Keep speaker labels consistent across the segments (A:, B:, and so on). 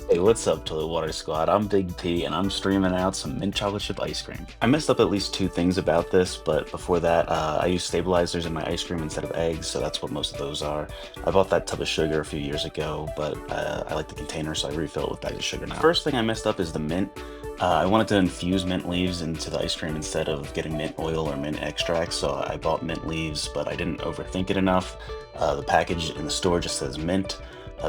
A: Hey, what's up, Toilet Water Squad? I'm Big P, and I'm streaming out some mint chocolate chip ice cream. I messed up at least two things about this, but before that, I used stabilizers in my ice cream instead of eggs, so that's what most of those are. I bought that tub of sugar a few years ago, but I like the container, so I refill it with bags of sugar now. First thing I messed up is the mint. I wanted to infuse mint leaves into the ice cream instead of getting mint oil or mint extract, so I bought mint leaves, but I didn't overthink it enough. The package in the store just says mint.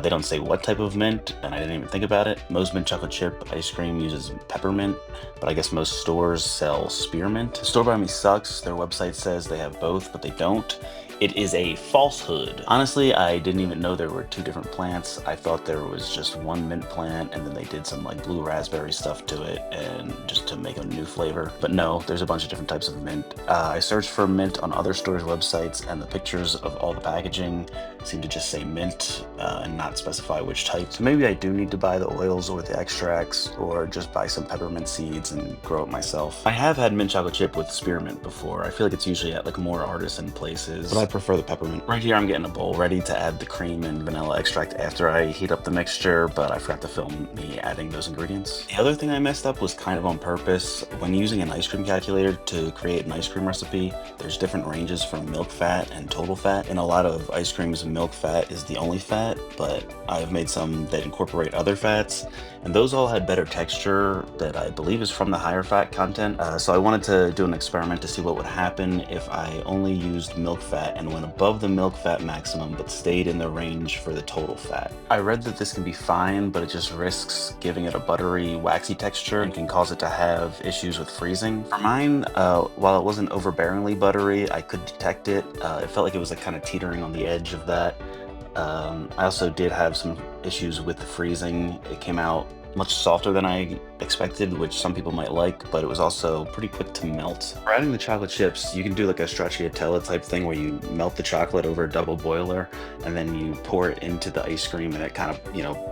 A: They don't say what type of mint, and I didn't even think about it. Most mint chocolate chip ice cream uses peppermint, but I guess most stores sell spearmint. The store by me sucks. Their website says they have both, but they don't. It is a falsehood. Honestly, I didn't even know there were two different plants. I thought there was just one mint plant, and then they did some like blue raspberry stuff to it, and just to make a new flavor. But no, there's a bunch of different types of mint. I searched for mint on other stores' websites, and the pictures of all the packaging seem to just say mint and not specify which type. So maybe I do need to buy the oils or the extracts, or just buy some peppermint seeds and grow it myself. I have had mint chocolate chip with spearmint before. I feel like it's usually at like more artisan places, but I prefer the peppermint. Right here I'm getting a bowl ready to add the cream and vanilla extract after I heat up the mixture, but I forgot to film me adding those ingredients. The other thing I messed up was kind of on purpose. When using an ice cream calculator to create an ice cream recipe, there's different ranges for milk fat and total fat. In a lot of ice creams, milk fat is the only fat, but I've made some that incorporate other fats, and those all had better texture that I believe is from the higher fat content. So I wanted to do an experiment to see what would happen if I only used milk fat and went above the milk fat maximum but stayed in the range for the total fat. I read that this can be fine, but it just risks giving it a buttery, waxy texture and can cause it to have issues with freezing. For mine, while it wasn't overbearingly buttery, I could detect it. It felt like it was like kind of teetering on the edge of that. I also did have some issues with the freezing. It came out much softer than I expected, which some people might like, but it was also pretty quick to melt. For adding the chocolate chips, you can do like a stracciatella type thing where you melt the chocolate over a double boiler and then you pour it into the ice cream and it kind of,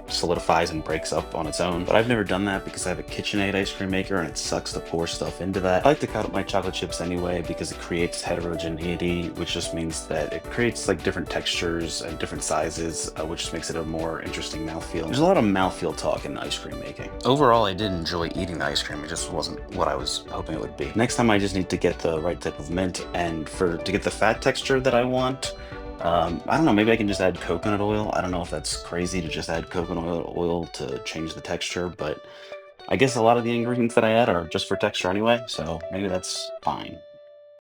A: solidifies and breaks up on its own. But I've never done that because I have a KitchenAid ice cream maker and it sucks to pour stuff into that. I like to cut up my chocolate chips anyway because it creates heterogeneity, which just means that it creates like different textures and different sizes, which just makes it a more interesting mouthfeel. There's a lot of mouthfeel talk in ice cream making. Overall, I did enjoy eating the ice cream. It just wasn't what I was hoping it would be. Next time I just need to get the right type of mint, and to get the fat texture that I want, I don't know, maybe I can just add coconut oil. I don't know if that's crazy to just add coconut oil to change the texture, but I guess a lot of the ingredients that I add are just for texture anyway, so maybe that's fine.